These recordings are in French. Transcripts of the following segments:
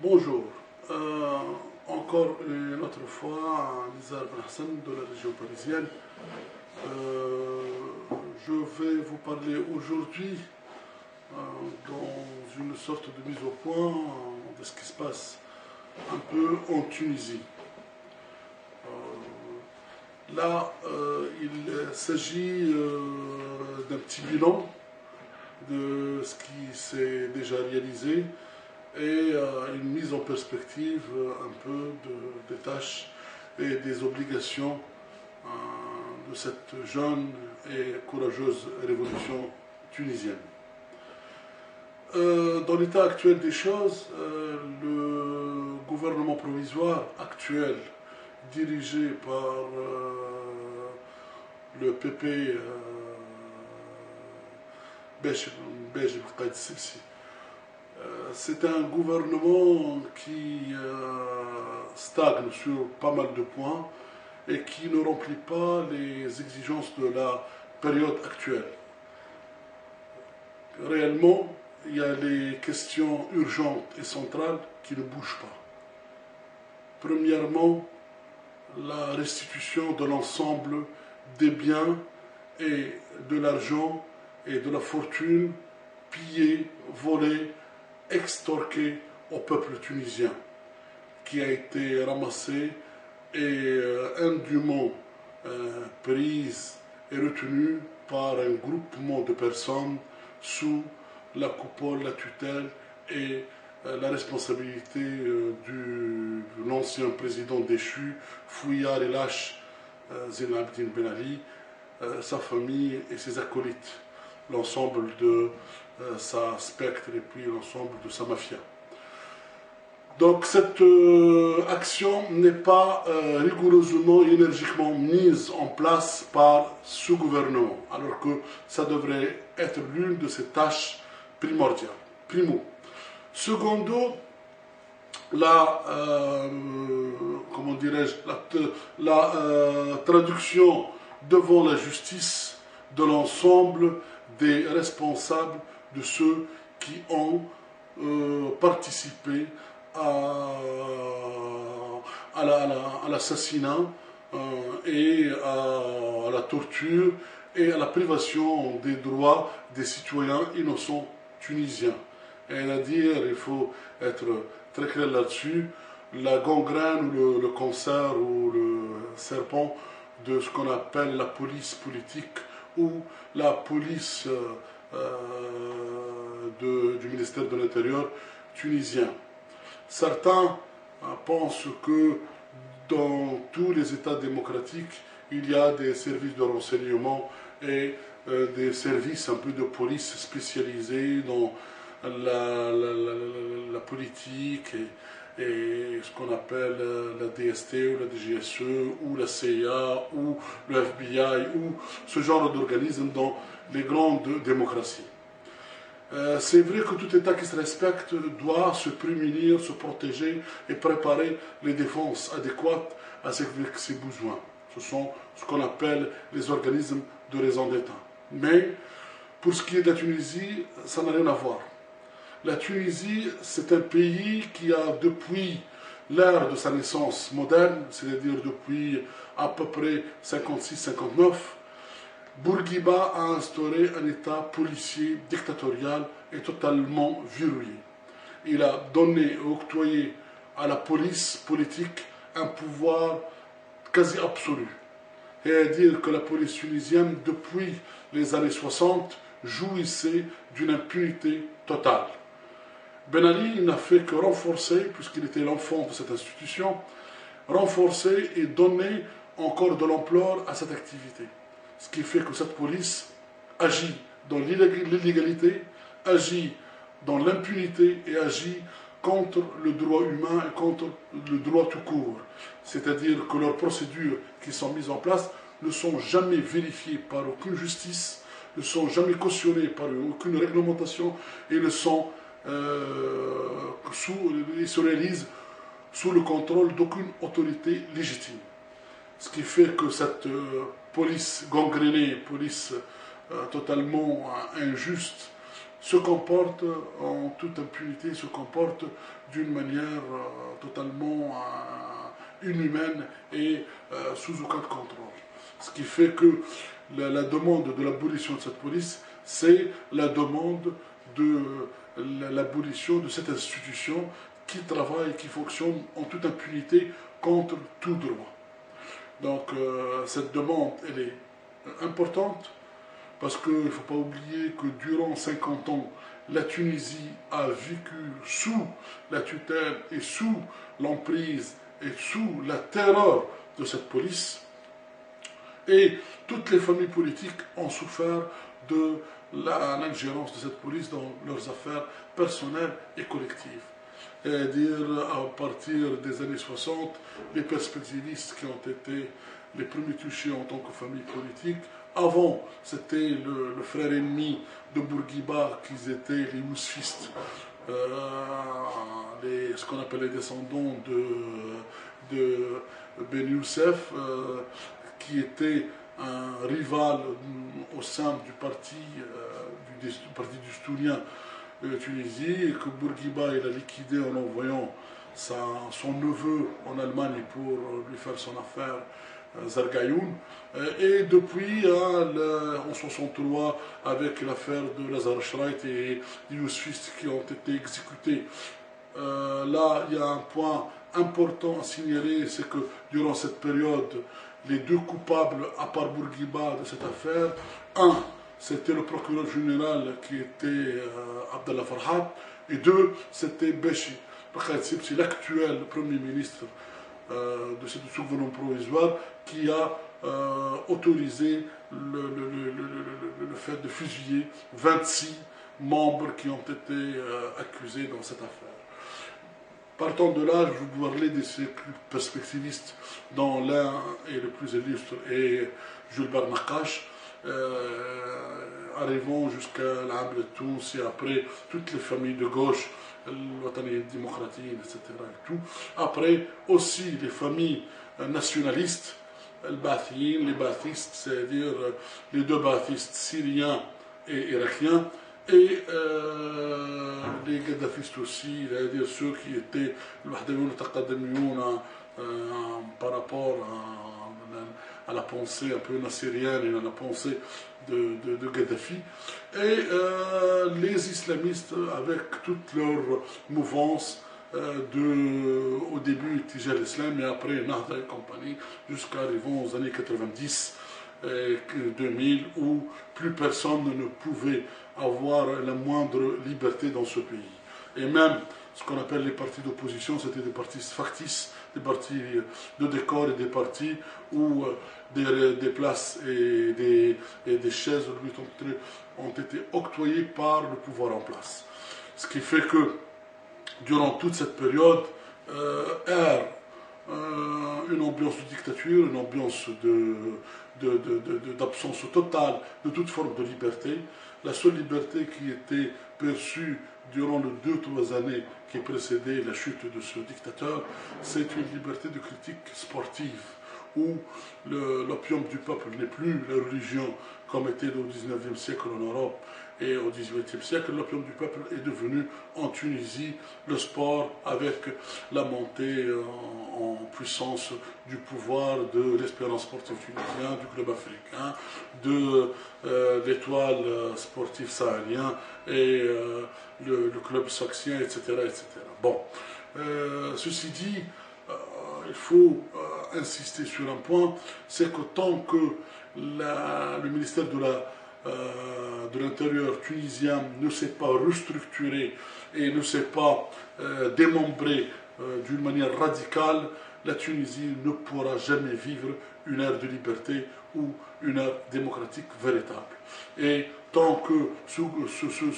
Bonjour. Encore une autre fois, Nizar Ben Hassan de la région parisienne. Je vais vous parler aujourd'hui dans une sorte de mise au point de ce qui se passe un peu en Tunisie. Il s'agit d'un petit bilan de ce qui s'est déjà réalisé et une mise en perspective un peu des tâches et des obligations de cette jeune et courageuse révolution tunisienne. Dans l'état actuel des choses, le gouvernement provisoire actuel, dirigé par le PP Besh Qaïd Sibsi, c'est un gouvernement qui stagne sur pas mal de points et qui ne remplit pas les exigences de la période actuelle. Réellement, il y a les questions urgentes et centrales qui ne bougent pas. Premièrement, la restitution de l'ensemble des biens et de l'argent et de la fortune pillés, volés, extorqués au peuple tunisien, qui a été ramassé et indûment prise et retenue par un groupement de personnes sous la coupole, la tutelle et la responsabilité de l'ancien président déchu, fouillard et lâche Zine Abidine Ben Ali, sa famille et ses acolytes, l'ensemble de sa spectre et puis l'ensemble de sa mafia. Donc cette action n'est pas rigoureusement et énergiquement mise en place par ce gouvernement, alors que ça devrait être l'une de ses tâches primordiales. Primo. Secondo, comment dirais-je, la traduction devant la justice de l'ensemble des responsables de ceux qui ont participé à l'assassinat et à la torture et à la privation des droits des citoyens innocents tunisiens. Et à dire, il faut être très clair là-dessus, la gangrène ou le cancer ou le serpent de ce qu'on appelle la police politique ou la police du ministère de l'Intérieur tunisien. Certains pensent que dans tous les États démocratiques, il y a des services de renseignement et des services un peu de police spécialisés dans la politique et ce qu'on appelle la DST ou la DGSE ou la CIA ou le FBI ou ce genre d'organismes dans les grandes démocraties. C'est vrai que tout État qui se respecte doit se prémunir, se protéger et préparer les défenses adéquates à ses besoins. Ce sont ce qu'on appelle les organismes de raison d'État. Mais pour ce qui est de la Tunisie, ça n'a rien à voir. La Tunisie, c'est un pays qui a depuis l'ère de sa naissance moderne, c'est-à-dire depuis à peu près 56-59, Bourguiba a instauré un État policier dictatorial et totalement verrouillé. Il a donné et octroyé à la police politique un pouvoir quasi absolu. Et à dire que la police tunisienne, depuis les années 60, jouissait d'une impunité totale. Ben Ali n'a fait que renforcer, puisqu'il était l'enfant de cette institution, renforcer et donner encore de l'ampleur à cette activité. Ce qui fait que cette police agit dans l'illégalité, agit dans l'impunité et agit contre le droit humain et contre le droit tout court. C'est-à-dire que leurs procédures qui sont mises en place ne sont jamais vérifiées par aucune justice, ne sont jamais cautionnées par aucune réglementation et ne sont ils se réalisent sous le contrôle d'aucune autorité légitime. Ce qui fait que cette police gangrénée, police totalement injuste, se comporte en toute impunité, se comporte d'une manière totalement inhumaine et sous aucun contrôle. Ce qui fait que la demande de l'abolition de cette police, c'est la demande de l'abolition de cette institution qui travaille, qui fonctionne en toute impunité contre tout droit. Donc cette demande, elle est importante parce qu'il ne faut pas oublier que durant 50 ans, la Tunisie a vécu sous la tutelle et sous l'emprise et sous la terreur de cette police. Et toutes les familles politiques ont souffert de l'ingérence de cette police dans leurs affaires personnelles et collectives. C'est-à-dire, à partir des années 60, les perspectivistes qui ont été les premiers touchés en tant que famille politique. Avant, c'était le frère ennemi de Bourguiba, qui étaient les ousfistes, ce qu'on appelle les descendants de Ben Youssef, qui était un rival au sein du parti du Stounien Tunisie, et que Bourguiba il a liquidé en envoyant son neveu en Allemagne pour lui faire son affaire, Zargayoun. Et depuis, en 63, avec l'affaire de Lazar Shreit et des ousfistes qui ont été exécutés, là, il y a un point important à signaler, c'est que durant cette période, les deux coupables, à part Bourguiba, de cette affaire, un, c'était le procureur général qui était Abdallah Farhat, et deux, c'était Beshi. C'est l'actuel premier ministre de cette gouvernement provisoire qui a autorisé le fait de fusiller 26 membres qui ont été accusés dans cette affaire. Partant de là, je vous parler de ces perspectivistes, dont l'un est le plus illustre est Jules Barnakash, arrivant jusqu'à l'Amr Tous et après toutes les familles de gauche, l'Ouatani démocratique, etc. Et tout. Après aussi les familles nationalistes, les Baathistes, c'est-à-dire les deux Baathistes syriens et irakiens, et les Gaddafistes aussi, c'est-à-dire ceux qui étaient par rapport à la pensée un peu nassérienne et à la pensée de Gaddafi, et les islamistes avec toute leur mouvance au début Tijah l'Islam et après Nahda et compagnie, jusqu'à arrivant aux années 90 et 2000 où plus personne ne pouvait avoir la moindre liberté dans ce pays. Et même ce qu'on appelle les partis d'opposition, c'était des partis factices, des partis de décor et des partis où des places et des chaises ont été octroyées par le pouvoir en place. Ce qui fait que durant toute cette période, une ambiance de dictature, une ambiance d'absence totale de toute forme de liberté. La seule liberté qui était perçue durant les 2-3 années qui précédaient la chute de ce dictateur, c'est une liberté de critique sportive, où l'opium du peuple n'est plus la religion comme était au XIXe siècle en Europe et au XVIIIe siècle. L'opium du peuple est devenu en Tunisie le sport, avec la montée en puissance du pouvoir de l'Espérance sportive tunisien, du club africain, de l'étoile sportive sahélien et le club saxien, etc. etc. Bon, ceci dit, il faut insister sur un point, c'est que tant que le ministère de l'Intérieur tunisien ne s'est pas restructuré et ne s'est pas démembré d'une manière radicale, la Tunisie ne pourra jamais vivre une ère de liberté ou une ère démocratique véritable. Et tant que ce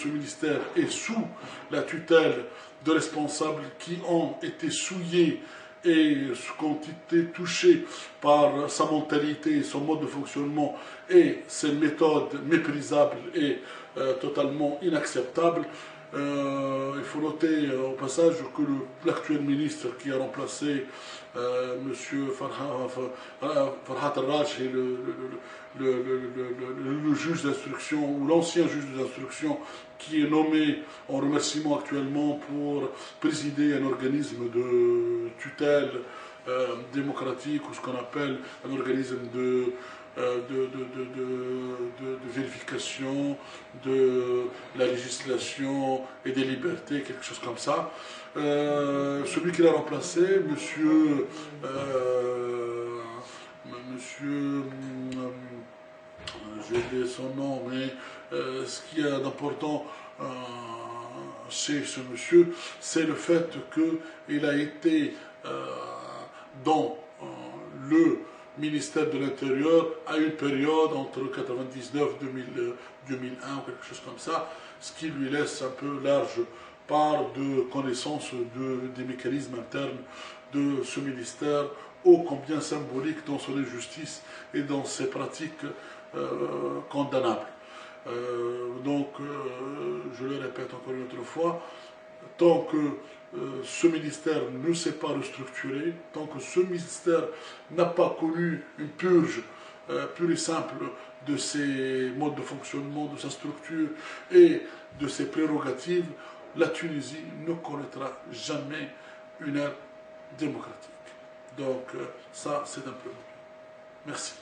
ministère est sous la tutelle de responsables qui ont été souillés et qui ont été touchés par sa mentalité, son mode de fonctionnement et ses méthodes méprisables et totalement inacceptables, Il faut noter au passage que l'actuel ministre qui a remplacé M. Farhat al-Rajhi, le juge d'instruction, ou l'ancien juge d'instruction, qui est nommé en remerciement actuellement pour présider un organisme de tutelle démocratique, ou ce qu'on appelle un organisme de vérification de la législation et des libertés, quelque chose comme ça. Celui qui l'a remplacé, j'ai oublié son nom, mais ce qui est d'important chez ce monsieur, c'est le fait qu'il a été dans le ministère de l'Intérieur à une période entre 99 2001 ou quelque chose comme ça, ce qui lui laisse un peu large part de connaissance des mécanismes internes de ce ministère, ô combien symbolique dans son injustice et dans ses pratiques condamnables. Je le répète encore une autre fois, tant que ce ministère ne s'est pas restructuré, tant que ce ministère n'a pas connu une purge pure et simple de ses modes de fonctionnement, de sa structure et de ses prérogatives, la Tunisie ne connaîtra jamais une ère démocratique. Donc ça, c'est un peu. Merci.